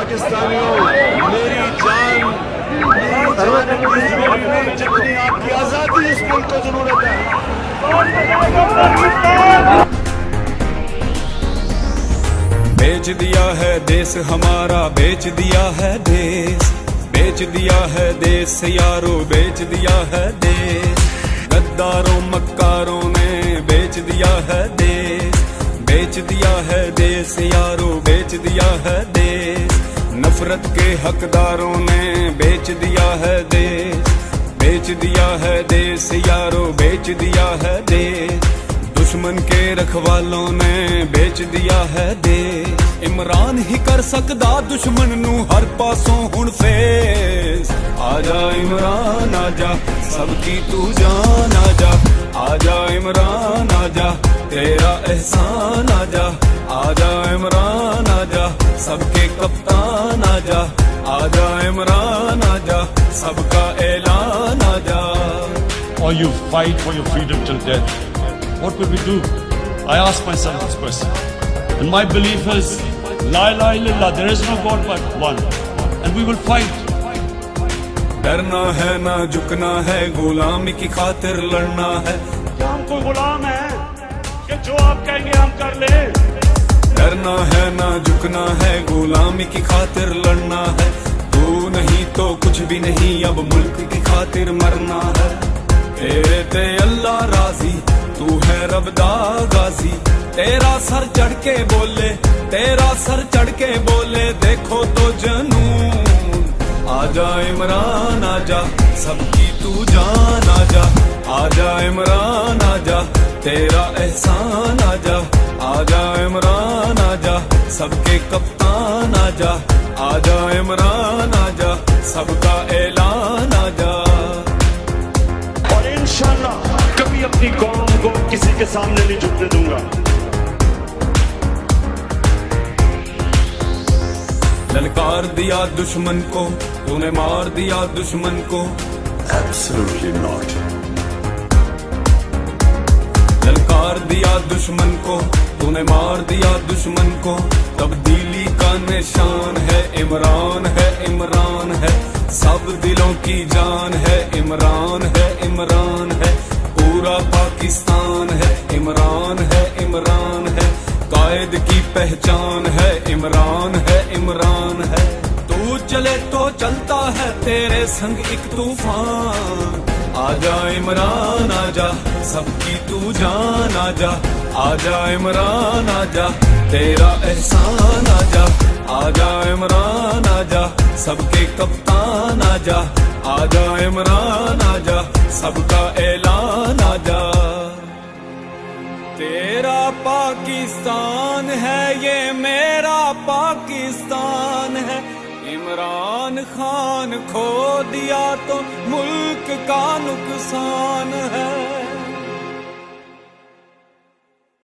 पाकिस्तानियों, मेरी जान जितनी आपकी आजादी इस मुल्क को जरूरत है। बेच दिया है देश हमारा, बेच दिया है देश, बेच दिया है देश यारो, बेच दिया है देश। गद्दारों मक्कारों ने बेच दिया है देश, बेच दिया है देश यारो, बेच दिया है देश। नफरत के हकदारों ने बेच दिया है देश, बेच दिया है देश यारो, बेच दिया है देश। दुश्मन के रखवालों ने बेच दिया है देश। इमरान ही कर सकदा दुश्मन नू हर पासों हुण फेस। आजा इमरान आजा, सबकी तू जान आजा, आजा इमरान आजा, तेरा एहसान आजा, आजा इमरान आजा, सबके कप्तान आजा, आजा इमरान आजा, सबका ऐलान आजा। Or you fight for your freedom till death. What will we do? I ask myself this question. And my belief is, La ilaha illallah, there is no God but one. And we will fight. डरना है ना झुकना है, गुलामी की खातिर लड़ना है। क्या हम कोई गुलाम है कि जो आप कहेंगे हम कर ले? डरना है ना झुकना है, गुलामी की खातिर लड़ना है। तू नहीं तो कुछ भी नहीं, अब मुल्क की खातिर मरना है। तेरे ते अल्लाह राजी, तू है रबदा गाजी। तेरा सर चढ़ के बोले, तेरा सर चढ़ के बोले, देखो तो जनून। आजा इमरान आजा, सबकी तू जान आजा, आजा इमरान आजा, तेरा एहसान आजा, आजा इमरान आजा, सबके कप्तान आजा, आजा इमरान आजा, सबका ऐलान आजा। और इंशाल्लाह कभी अपनी कौम को किसी के सामने नहीं झुकने दूंगा। ललकार दिया दुश्मन को, तूने मार दिया दुश्मन को। Absolutely not. ललकार दिया दुश्मन को, तूने मार दिया दुश्मन को। तब्दीली का निशान है इमरान, है इमरान है। सब दिलों की जान है इमरान, है इमरान है। पूरा पाकिस्तान है इमरान, है इमरान है। कायद की पहचान है इमरान, है इमरान है। तू चले तो चलता है तेरे संग एक तूफान। आजा इमरान आजा, सबकी तू जान आजा, आजा इमरान आजा, तेरा एहसान आजा, आजा इमरान आजा, सबके कप्तान आजा, आजा इमरान आजा, सबका ऐलान आजा। तेरा पाकिस्तान है ये मेरा पाकिस्तान है। इमरान खान खो दिया तो मुल्क का नुकसान है।